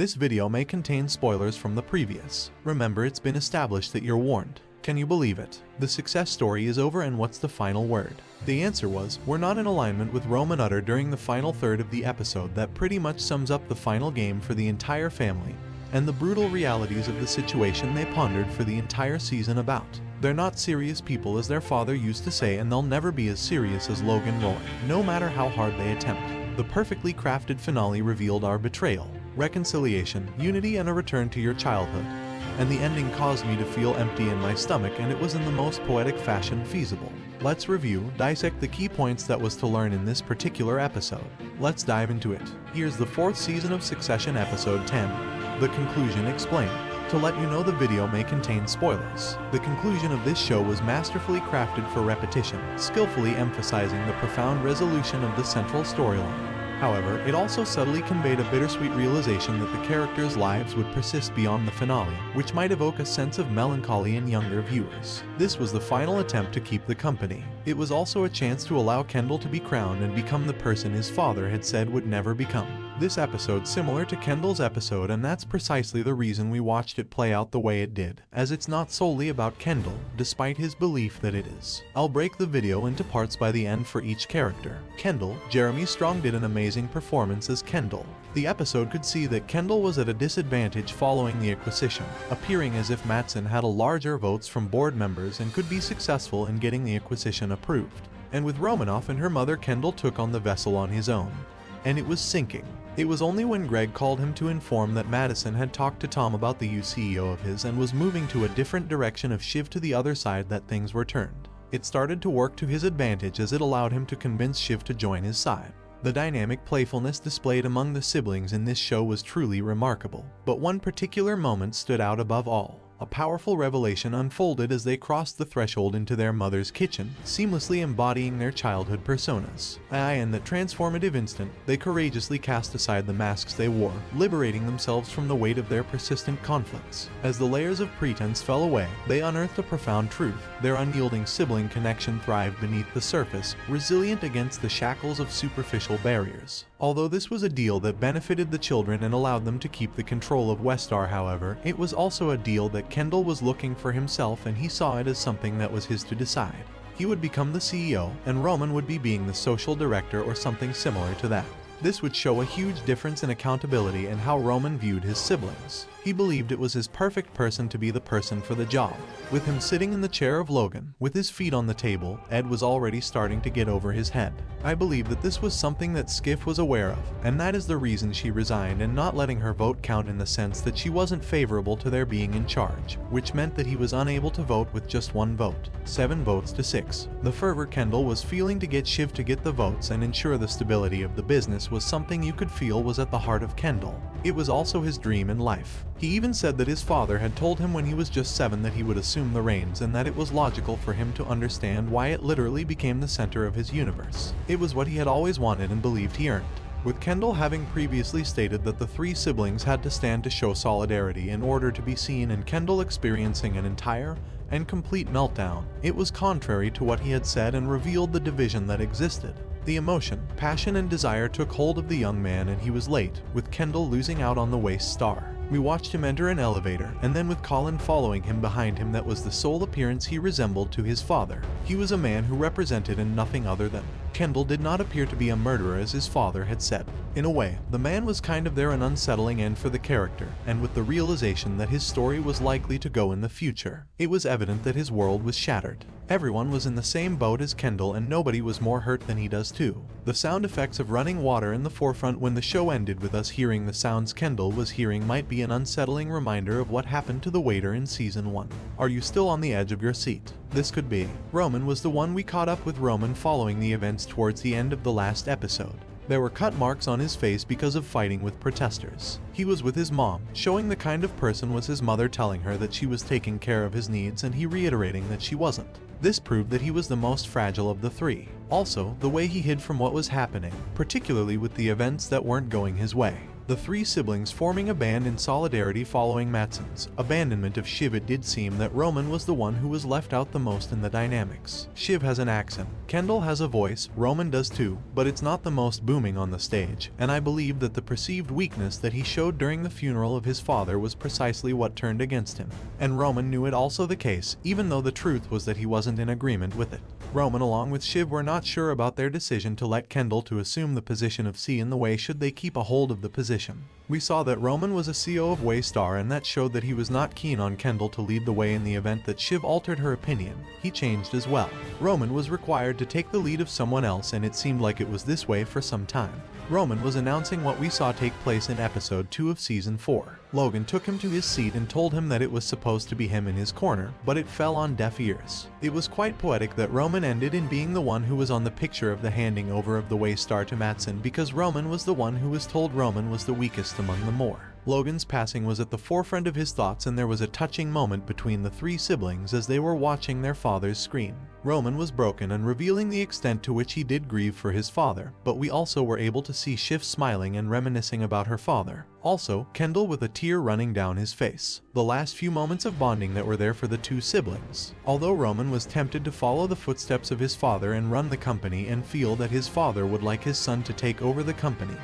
This video may contain spoilers from the previous. Remember, it's been established that you're warned. Can you believe it? The success story is over, and what's the final word? The answer was, we're not in alignment with Roman utter during the final third of the episode that pretty much sums up the final game for the entire family, and the brutal realities of the situation they pondered for the entire season about. They're not serious people, as their father used to say, and they'll never be as serious as Logan Roy, no matter how hard they attempt. The perfectly crafted finale revealed our betrayal, reconciliation, unity, and a return to your childhood. And the ending caused me to feel empty in my stomach, and it was in the most poetic fashion feasible. Let's review, dissect the key points that was to learn in this particular episode. Let's dive into it. Here's the 4th season of Succession episode 10, The Conclusion Explained. To let you know, the video may contain spoilers. The conclusion of this show was masterfully crafted for repetition, skillfully emphasizing the profound resolution of the central storyline. However, it also subtly conveyed a bittersweet realization that the characters' lives would persist beyond the finale, which might evoke a sense of melancholy in younger viewers. This was the final attempt to keep the company. It was also a chance to allow Kendall to be crowned and become the person his father had said would never become. This episode similar to Kendall's episode, and that's precisely the reason we watched it play out the way it did, as it's not solely about Kendall, despite his belief that it is. I'll break the video into parts by the end for each character. Kendall. Jeremy Strong did an amazing performance as Kendall. The episode could see that Kendall was at a disadvantage following the acquisition, appearing as if Matsson had a larger votes from board members and could be successful in getting the acquisition approved. And with Romanoff and her mother, Kendall took on the vessel on his own. And it was sinking. It was only when Greg called him to inform that Madison had talked to Tom about the CEO of his and was moving to a different direction of Shiv to the other side that things were turned. It started to work to his advantage, as it allowed him to convince Shiv to join his side. The dynamic playfulness displayed among the siblings in this show was truly remarkable. But one particular moment stood out above all. A powerful revelation unfolded as they crossed the threshold into their mother's kitchen, seamlessly embodying their childhood personas. In that transformative instant, they courageously cast aside the masks they wore, liberating themselves from the weight of their persistent conflicts. As the layers of pretense fell away, they unearthed a profound truth. Their unyielding sibling connection thrived beneath the surface, resilient against the shackles of superficial barriers. Although this was a deal that benefited the children and allowed them to keep the control of Westar, however, it was also a deal that Kendall was looking for himself, and he saw it as something that was his to decide. He would become the CEO, and Roman would be being the social director or something similar to that. This would show a huge difference in accountability and how Roman viewed his siblings. He believed it was his perfect person to be the person for the job. With him sitting in the chair of Logan, with his feet on the table, Ed was already starting to get over his head. I believe that this was something that Skiff was aware of, and that is the reason she resigned and not letting her vote count, in the sense that she wasn't favorable to their being in charge, which meant that he was unable to vote with just one vote, 7 votes to 6. The fervor Kendall was feeling to get Shiv to get the votes and ensure the stability of the business was something you could feel was at the heart of Kendall. It was also his dream in life. He even said that his father had told him when he was just 7 that he would assume the reins, and that it was logical for him to understand why it literally became the center of his universe. It was what he had always wanted and believed he earned. With Kendall having previously stated that the 3 siblings had to stand to show solidarity in order to be seen, and Kendall experiencing an entire and complete meltdown, it was contrary to what he had said and revealed the division that existed. The emotion, passion, and desire took hold of the young man, and he was late, with Kendall losing out on the Waste Star. We watched him enter an elevator, and then with Colin following him behind him, that was the sole appearance he resembled to his father. He was a man who represented in nothing other than. Kendall did not appear to be a murderer, as his father had said. In a way, the man was kind of there, an unsettling end for the character, and with the realization that his story was likely to go in the future, it was evident that his world was shattered. Everyone was in the same boat as Kendall, and nobody was more hurt than he does too. The sound effects of running water in the forefront when the show ended with us hearing the sounds Kendall was hearing might be an unsettling reminder of what happened to the waiter in season 1. Are you still on the edge of your seat? This could be. Roman was the one we caught up with Roman following the events towards the end of the last episode. There were cut marks on his face because of fighting with protesters. He was with his mom, showing the kind of person was his mother, telling her that she was taking care of his needs, and he reiterating that she wasn't. This proved that he was the most fragile of the 3. Also, the way he hid from what was happening, particularly with the events that weren't going his way. the three siblings forming a band in solidarity following Matsson's abandonment of Shiv. It did seem that Roman was the one who was left out the most in the dynamics. Shiv has an accent, Kendall has a voice, Roman does too, but it's not the most booming on the stage, and I believe that the perceived weakness that he showed during the funeral of his father was precisely what turned against him. And Roman knew it also the case, even though the truth was that he wasn't in agreement with it. Roman along with Shiv were not sure about their decision to let Kendall to assume the position of C in the way should they keep a hold of the position. We saw that Roman was a CO of Waystar, and that showed that he was not keen on Kendall to lead the way in the event that Shiv altered her opinion. He changed as well. Roman was required to take the lead of someone else, and it seemed like it was this way for some time. Roman was announcing what we saw take place in episode 2 of season 4. Logan took him to his seat and told him that it was supposed to be him in his corner, but it fell on deaf ears. It was quite poetic that Roman ended in being the one who was on the picture of the handing over of the Waystar to Matsson, because Roman was the one who was told Roman was the weakest among the more. Logan's passing was at the forefront of his thoughts, and there was a touching moment between the three siblings as they were watching their father's scream. Roman was broken and revealing the extent to which he did grieve for his father, but we also were able to see Shiv smiling and reminiscing about her father. Also, Kendall with a tear running down his face. The last few moments of bonding that were there for the two siblings. Although Roman was tempted to follow the footsteps of his father and run the company and feel that his father would like his son to take over the company,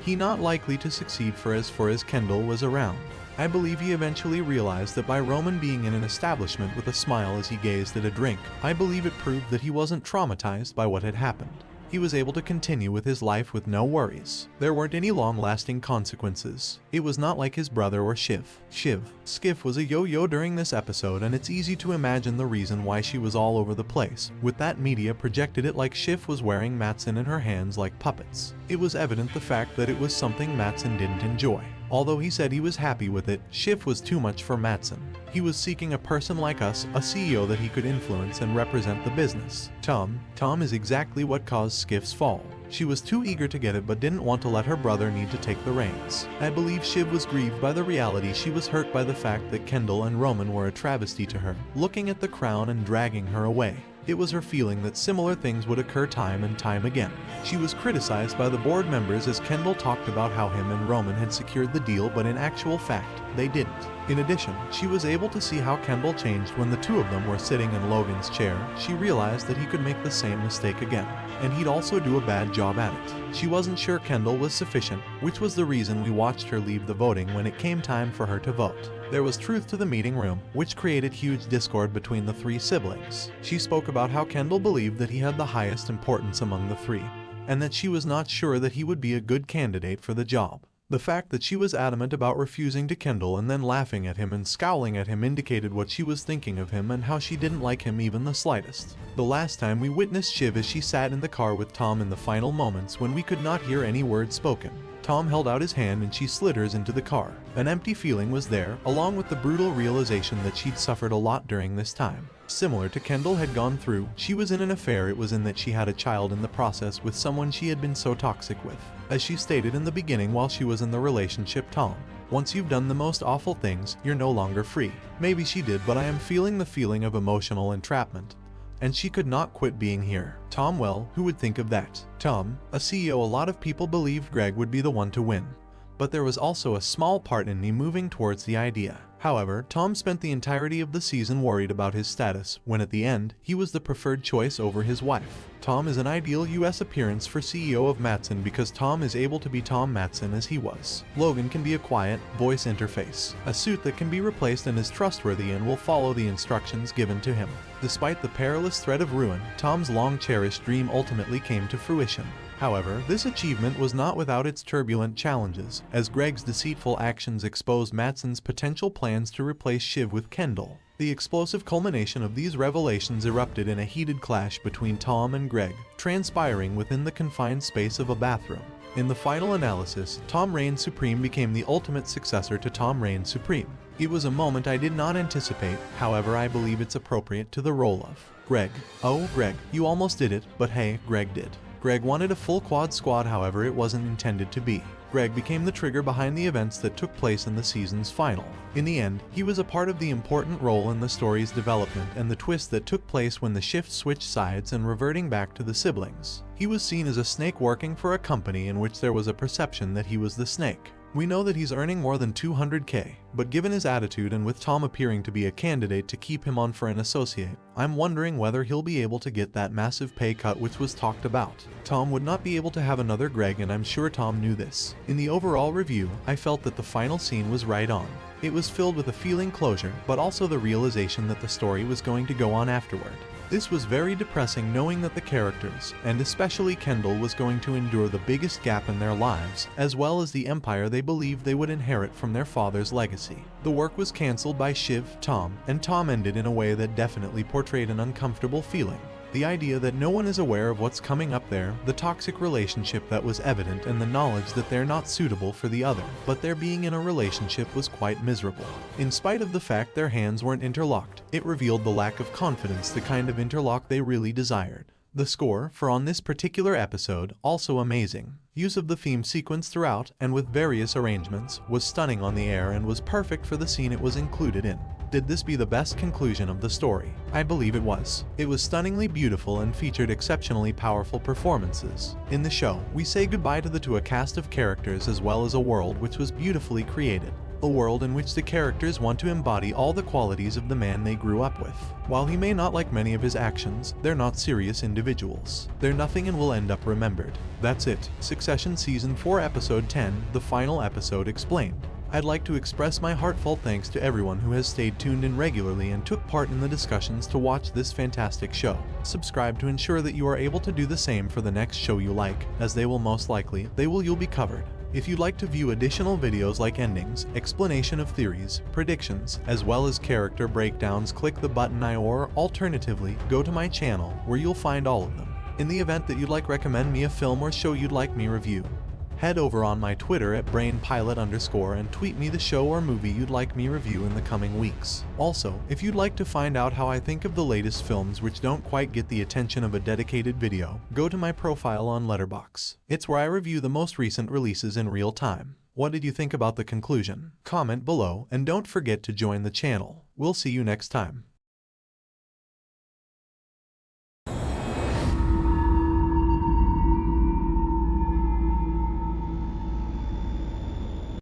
he not likely to succeed for as Kendall was around. I believe he eventually realized that by Roman being in an establishment with a smile as he gazed at a drink, I believe it proved that he wasn't traumatized by what had happened. He was able to continue with his life with no worries. There weren't any long-lasting consequences. It was not like his brother or Shiv. Skiff was a yo-yo during this episode, and it's easy to imagine the reason why she was all over the place, with that media projected it like Shiv was wearing Matsson in her hands like puppets. It was evident the fact that it was something Matsson didn't enjoy. Although he said he was happy with it, Shiv was too much for Matsson. He was seeking a person like us, a CEO that he could influence and represent the business. Tom is exactly what caused Skiff's fall. She was too eager to get it but didn't want to let her brother need to take the reins. I believe Shiv was grieved by the reality she was hurt by the fact that Kendall and Roman were a travesty to her, looking at the crown and dragging her away. It was her feeling that similar things would occur time and time again. She was criticized by the board members as Kendall talked about how him and Roman had secured the deal, but in actual fact, they didn't. In addition, she was able to see how Kendall changed when the two of them were sitting in Logan's chair. She realized that he could make the same mistake again, and he'd also do a bad job at it. She wasn't sure Kendall was sufficient, which was the reason we watched her leave the voting when it came time for her to vote. There was truth to the meeting room, which created huge discord between the three siblings. She spoke about how Kendall believed that he had the highest importance among the three, and that she was not sure that he would be a good candidate for the job. The fact that she was adamant about refusing to Kendall and then laughing at him and scowling at him indicated what she was thinking of him and how she didn't like him even the slightest. The last time we witnessed Shiv as she sat in the car with Tom in the final moments when we could not hear any words spoken. Tom held out his hand and she slid hers into the car. An empty feeling was there, along with the brutal realization that she'd suffered a lot during this time. Similar to Kendall had gone through, she was in an affair. It was in that she had a child in the process with someone she had been so toxic with. As she stated in the beginning while she was in the relationship, Tom, once you've done the most awful things, you're no longer free. Maybe she did, but I am feeling the feeling of emotional entrapment. And she could not quit being here. Tom, well, who would think of that? Tom, a CEO. A lot of people believed Greg would be the one to win. But there was also a small part in me moving towards the idea. However, Tom spent the entirety of the season worried about his status, when at the end, he was the preferred choice over his wife. Tom is an ideal US appearance for CEO of Matsson because Tom is able to be Tom Matsson as he was. Logan can be a quiet, voice interface, a suit that can be replaced and is trustworthy and will follow the instructions given to him. Despite the perilous threat of ruin, Tom's long-cherished dream ultimately came to fruition. However, this achievement was not without its turbulent challenges, as Greg's deceitful actions exposed Matsson's potential plans to replace Shiv with Kendall. The explosive culmination of these revelations erupted in a heated clash between Tom and Greg, transpiring within the confined space of a bathroom. In the final analysis, Tom Reigns Supreme became the ultimate successor to Tom Reigns Supreme. It was a moment I did not anticipate, however I believe it's appropriate to the role of Greg. Oh, Greg, you almost did it, but hey, Greg did. Greg wanted a full quad squad, however it wasn't intended to be. Greg became the trigger behind the events that took place in the season's final. In the end, he was a part of the important role in the story's development and the twist that took place when the shift switched sides and reverting back to the siblings. He was seen as a snake working for a company in which there was a perception that he was the snake. We know that he's earning more than 200K, but given his attitude and with Tom appearing to be a candidate to keep him on for an associate, I'm wondering whether he'll be able to get that massive pay cut which was talked about. Tom would not be able to have another Greg, and I'm sure Tom knew this. In the overall review, I felt that the final scene was right on. It was filled with a feeling closure, but also the realization that the story was going to go on afterward. This was very depressing, knowing that the characters, and especially Kendall, was going to endure the biggest gap in their lives, as well as the empire they believed they would inherit from their father's legacy. The work was cancelled by Shiv, Tom, and Tom ended in a way that definitely portrayed an uncomfortable feeling. The idea that no one is aware of what's coming up there, the toxic relationship that was evident, and the knowledge that they're not suitable for the other, but their being in a relationship was quite miserable. In spite of the fact their hands weren't interlocked, it revealed the lack of confidence, the kind of interlock they really desired. The score for on this particular episode, also amazing. Use of the theme sequence throughout, and with various arrangements, was stunning on the air and was perfect for the scene it was included in. Did this be the best conclusion of the story? I believe it was. It was stunningly beautiful and featured exceptionally powerful performances. In the show, we say goodbye to a cast of characters as well as a world which was beautifully created. A world in which the characters want to embody all the qualities of the man they grew up with. While he may not like many of his actions, they're not serious individuals. They're nothing and will end up remembered. That's it. Succession Season 4 Episode 10, the final episode explained. I'd like to express my heartfelt thanks to everyone who has stayed tuned in regularly and took part in the discussions to watch this fantastic show. Subscribe to ensure that you are able to do the same for the next show you like, as they will most likely, you'll be covered. If you'd like to view additional videos like endings, explanation of theories, predictions, as well as character breakdowns, click the button or alternatively, go to my channel where you'll find all of them. In the event that you'd like recommend me a film or show you'd like me review, head over on my Twitter at brainpilot_ and tweet me the show or movie you'd like me review in the coming weeks. Also, if you'd like to find out how I think of the latest films which don't quite get the attention of a dedicated video, go to my profile on Letterboxd. It's where I review the most recent releases in real time. What did you think about the conclusion? Comment below and don't forget to join the channel. We'll see you next time.